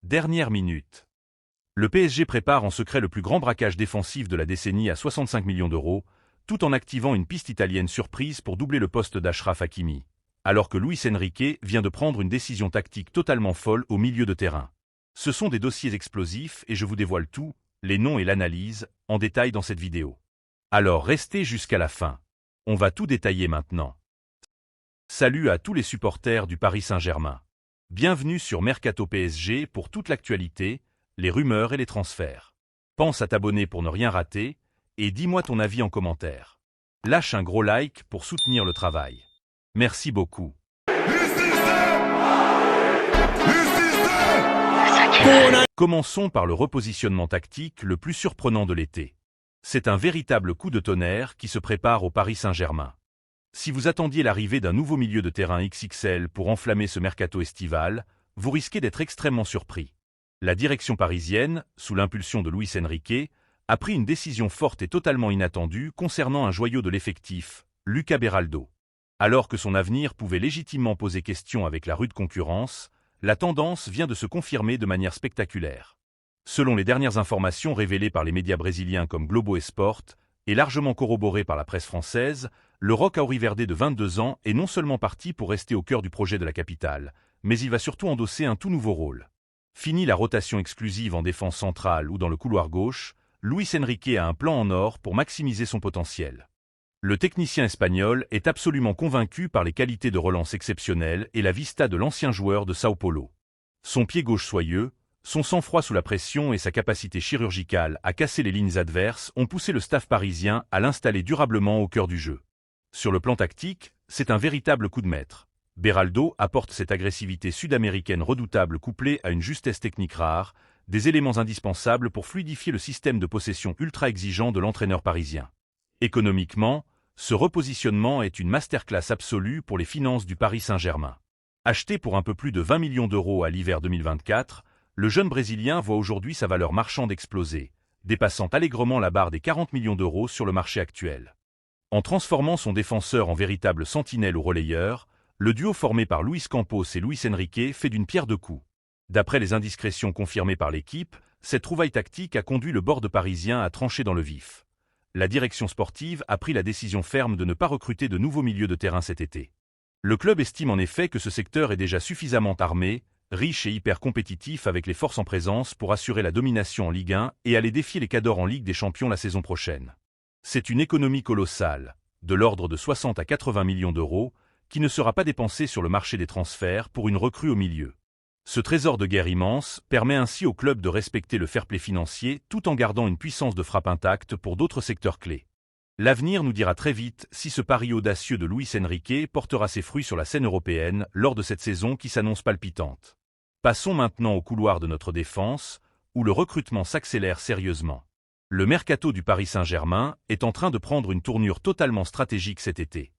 Dernière minute. Le PSG prépare en secret le plus grand braquage défensif de la décennie à 65 millions d'euros, tout en activant une piste italienne surprise pour doubler le poste d'Achraf Hakimi, alors que Luis Enrique vient de prendre une décision tactique totalement folle au milieu de terrain. Ce sont des dossiers explosifs et je vous dévoile tout, les noms et l'analyse, en détail dans cette vidéo. Alors restez jusqu'à la fin. On va tout détailler maintenant. Salut à tous les supporters du Paris Saint-Germain. Bienvenue sur Mercato PSG pour toute l'actualité, les rumeurs et les transferts. Pense à t'abonner pour ne rien rater, et dis-moi ton avis en commentaire. Lâche un gros like pour soutenir le travail. Merci beaucoup. Commençons par le repositionnement tactique le plus surprenant de l'été. C'est un véritable coup de tonnerre qui se prépare au Paris Saint-Germain. Si vous attendiez l'arrivée d'un nouveau milieu de terrain XXL pour enflammer ce mercato estival, vous risquez d'être extrêmement surpris. La direction parisienne, sous l'impulsion de Luis Enrique, a pris une décision forte et totalement inattendue concernant un joyau de l'effectif, Lucas Beraldo. Alors que son avenir pouvait légitimement poser question avec la rude concurrence, la tendance vient de se confirmer de manière spectaculaire. Selon les dernières informations révélées par les médias brésiliens comme Globo Sport, et largement corroborées par la presse française, le Roc auriverdé de 22 ans est non seulement parti pour rester au cœur du projet de la capitale, mais il va surtout endosser un tout nouveau rôle. Fini la rotation exclusive en défense centrale ou dans le couloir gauche, Luis Enrique a un plan en or pour maximiser son potentiel. Le technicien espagnol est absolument convaincu par les qualités de relance exceptionnelles et la vista de l'ancien joueur de Sao Paulo. Son pied gauche soyeux, son sang-froid sous la pression et sa capacité chirurgicale à casser les lignes adverses ont poussé le staff parisien à l'installer durablement au cœur du jeu. Sur le plan tactique, c'est un véritable coup de maître. Beraldo apporte cette agressivité sud-américaine redoutable couplée à une justesse technique rare, des éléments indispensables pour fluidifier le système de possession ultra exigeant de l'entraîneur parisien. Économiquement, ce repositionnement est une masterclass absolue pour les finances du Paris Saint-Germain. Acheté pour un peu plus de 20 millions d'euros à l'hiver 2024, le jeune Brésilien voit aujourd'hui sa valeur marchande exploser, dépassant allègrement la barre des 40 millions d'euros sur le marché actuel. En transformant son défenseur en véritable sentinelle ou relayeur, le duo formé par Luis Campos et Luis Enrique fait d'une pierre deux coups. D'après les indiscrétions confirmées par l'équipe, cette trouvaille tactique a conduit le board parisien à trancher dans le vif. La direction sportive a pris la décision ferme de ne pas recruter de nouveaux milieux de terrain cet été. Le club estime en effet que ce secteur est déjà suffisamment armé, riche et hyper compétitif avec les forces en présence pour assurer la domination en Ligue 1 et aller défier les cadors en Ligue des Champions la saison prochaine. C'est une économie colossale, de l'ordre de 60 à 80 millions d'euros, qui ne sera pas dépensée sur le marché des transferts pour une recrue au milieu. Ce trésor de guerre immense permet ainsi au club de respecter le fair-play financier tout en gardant une puissance de frappe intacte pour d'autres secteurs clés. L'avenir nous dira très vite si ce pari audacieux de Luis Enrique portera ses fruits sur la scène européenne lors de cette saison qui s'annonce palpitante. Passons maintenant au couloir de notre défense, où le recrutement s'accélère sérieusement. Le mercato du Paris Saint-Germain est en train de prendre une tournure totalement stratégique cet été.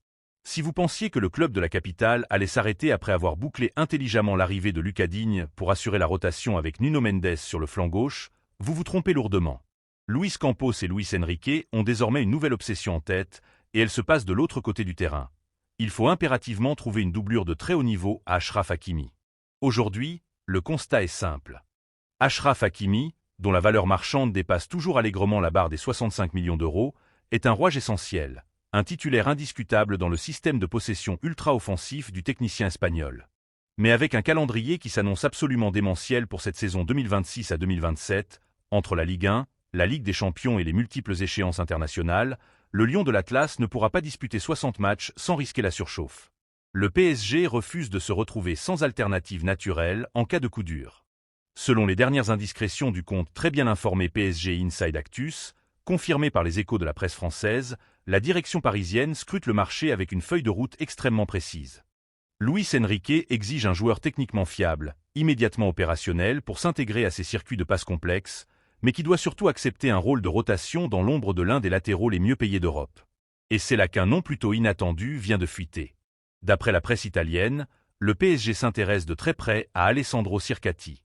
Si vous pensiez que le club de la capitale allait s'arrêter après avoir bouclé intelligemment l'arrivée de Lucas Digne pour assurer la rotation avec Nuno Mendes sur le flanc gauche, vous vous trompez lourdement. Luis Campos et Luis Enrique ont désormais une nouvelle obsession en tête, et elle se passe de l'autre côté du terrain. Il faut impérativement trouver une doublure de très haut niveau à Achraf Hakimi. Aujourd'hui, le constat est simple. Achraf Hakimi, dont la valeur marchande dépasse toujours allègrement la barre des 65 millions d'euros, est un rouage essentiel, un titulaire indiscutable dans le système de possession ultra-offensif du technicien espagnol. Mais avec un calendrier qui s'annonce absolument démentiel pour cette saison 2026 à 2027, entre la Ligue 1, la Ligue des Champions et les multiples échéances internationales, le Lion de l'Atlas ne pourra pas disputer 60 matchs sans risquer la surchauffe. Le PSG refuse de se retrouver sans alternative naturelle en cas de coup dur. Selon les dernières indiscrétions du compte très bien informé PSG Inside Actus, confirmé par les échos de la presse française, la direction parisienne scrute le marché avec une feuille de route extrêmement précise. Luis Enrique exige un joueur techniquement fiable, immédiatement opérationnel pour s'intégrer à ses circuits de passes complexes, mais qui doit surtout accepter un rôle de rotation dans l'ombre de l'un des latéraux les mieux payés d'Europe. Et c'est là qu'un nom plutôt inattendu vient de fuiter. D'après la presse italienne, le PSG s'intéresse de très près à Alessandro Circati.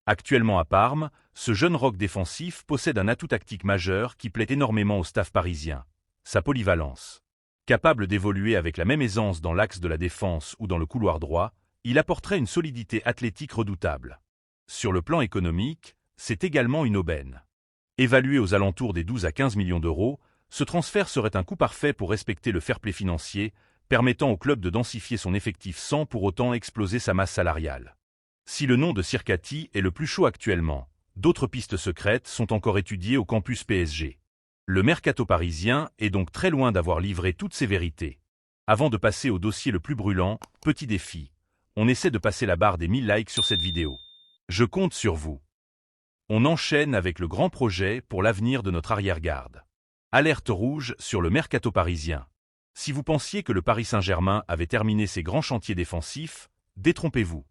Actuellement à Parme, ce jeune roc défensif possède un atout tactique majeur qui plaît énormément au staff parisien, sa polyvalence. Capable d'évoluer avec la même aisance dans l'axe de la défense ou dans le couloir droit, il apporterait une solidité athlétique redoutable. Sur le plan économique, c'est également une aubaine. Évalué aux alentours des 12 à 15 millions d'euros, ce transfert serait un coup parfait pour respecter le fair-play financier, permettant au club de densifier son effectif sans pour autant exploser sa masse salariale. Si le nom de Sirkati est le plus chaud actuellement, d'autres pistes secrètes sont encore étudiées au campus PSG. Le mercato parisien est donc très loin d'avoir livré toutes ses vérités. Avant de passer au dossier le plus brûlant, petit défi. On essaie de passer la barre des 1000 likes sur cette vidéo. Je compte sur vous. On enchaîne avec le grand projet pour l'avenir de notre arrière-garde. Alerte rouge sur le mercato parisien. Si vous pensiez que le Paris Saint-Germain avait terminé ses grands chantiers défensifs, détrompez-vous.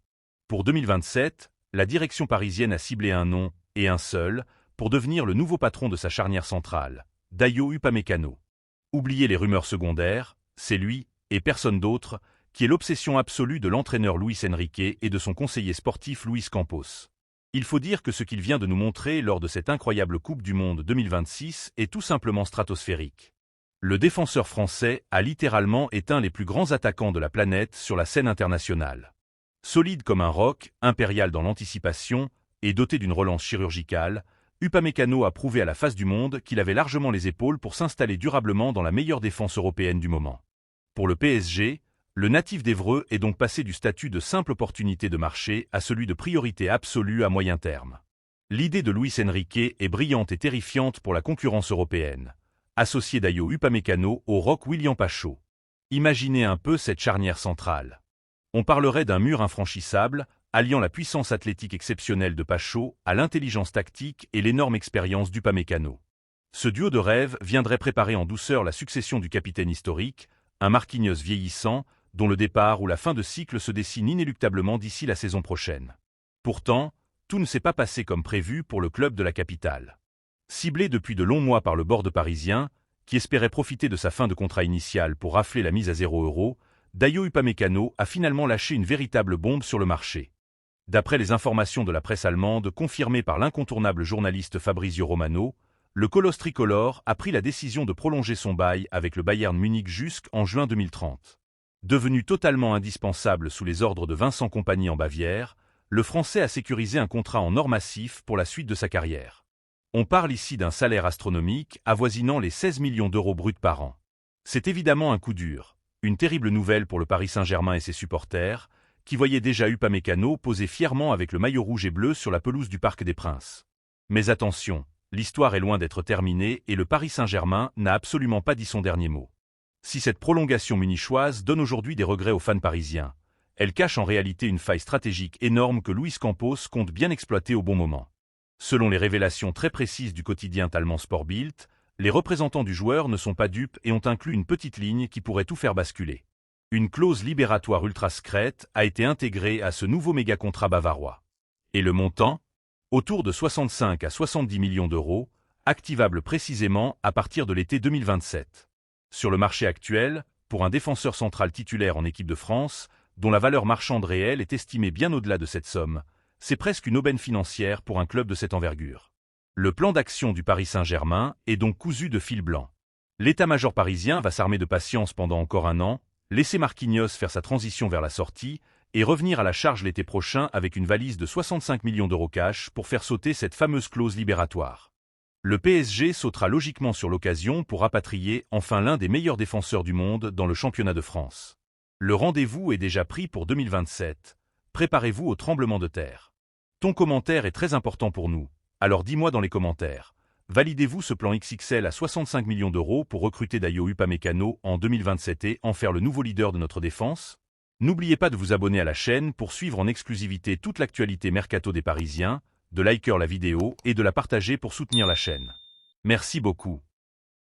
Pour 2027, la direction parisienne a ciblé un nom, et un seul, pour devenir le nouveau patron de sa charnière centrale, Dayot Upamecano. Oubliez les rumeurs secondaires, c'est lui, et personne d'autre, qui est l'obsession absolue de l'entraîneur Luis Enrique et de son conseiller sportif Luis Campos. Il faut dire que ce qu'il vient de nous montrer lors de cette incroyable Coupe du Monde 2026 est tout simplement stratosphérique. Le défenseur français a littéralement éteint les plus grands attaquants de la planète sur la scène internationale. Solide comme un roc, impérial dans l'anticipation et doté d'une relance chirurgicale, Upamecano a prouvé à la face du monde qu'il avait largement les épaules pour s'installer durablement dans la meilleure défense européenne du moment. Pour le PSG, le natif d'Évreux est donc passé du statut de simple opportunité de marché à celui de priorité absolue à moyen terme. L'idée de Luis Enrique est brillante et terrifiante pour la concurrence européenne. Associé Dayot Upamecano au roc William Pacho. Imaginez un peu cette charnière centrale. On parlerait d'un mur infranchissable, alliant la puissance athlétique exceptionnelle de Pacho à l'intelligence tactique et l'énorme expérience d'Upamecano. Ce duo de rêve viendrait préparer en douceur la succession du capitaine historique, un Marquinhos vieillissant, dont le départ ou la fin de cycle se dessine inéluctablement d'ici la saison prochaine. Pourtant, tout ne s'est pas passé comme prévu pour le club de la capitale. Ciblé depuis de longs mois par le board parisien, qui espérait profiter de sa fin de contrat initial pour rafler la mise à 0 €, Dayot Upamecano a finalement lâché une véritable bombe sur le marché. D'après les informations de la presse allemande confirmées par l'incontournable journaliste Fabrizio Romano, le colosse tricolore a pris la décision de prolonger son bail avec le Bayern Munich jusqu'en juin 2030. Devenu totalement indispensable sous les ordres de Vincent Kompany en Bavière, le Français a sécurisé un contrat en or massif pour la suite de sa carrière. On parle ici d'un salaire astronomique avoisinant les 16 millions d'euros bruts par an. C'est évidemment un coup dur, une terrible nouvelle pour le Paris Saint-Germain et ses supporters, qui voyaient déjà Upamecano poser fièrement avec le maillot rouge et bleu sur la pelouse du Parc des Princes. Mais attention, l'histoire est loin d'être terminée et le Paris Saint-Germain n'a absolument pas dit son dernier mot. Si cette prolongation munichoise donne aujourd'hui des regrets aux fans parisiens, elle cache en réalité une faille stratégique énorme que Luis Campos compte bien exploiter au bon moment. Selon les révélations très précises du quotidien allemand Sport Bild, les représentants du joueur ne sont pas dupes et ont inclus une petite ligne qui pourrait tout faire basculer. Une clause libératoire ultra secrète a été intégrée à ce nouveau méga-contrat bavarois. Et le montant ? Autour de 65 à 70 millions d'euros, activable précisément à partir de l'été 2027. Sur le marché actuel, pour un défenseur central titulaire en équipe de France, dont la valeur marchande réelle est estimée bien au-delà de cette somme, c'est presque une aubaine financière pour un club de cette envergure. Le plan d'action du Paris Saint-Germain est donc cousu de fil blanc. L'état-major parisien va s'armer de patience pendant encore un an, laisser Marquinhos faire sa transition vers la sortie et revenir à la charge l'été prochain avec une valise de 65 millions d'euros cash pour faire sauter cette fameuse clause libératoire. Le PSG sautera logiquement sur l'occasion pour rapatrier enfin l'un des meilleurs défenseurs du monde dans le championnat de France. Le rendez-vous est déjà pris pour 2027. Préparez-vous au tremblement de terre. Ton commentaire est très important pour nous, alors dis-moi dans les commentaires. Validez-vous ce plan XXL à 65 millions d'euros pour recruter Dayot Upamecano en 2027 et en faire le nouveau leader de notre défense? N'oubliez pas de vous abonner à la chaîne pour suivre en exclusivité toute l'actualité mercato des Parisiens, de liker la vidéo et de la partager pour soutenir la chaîne. Merci beaucoup.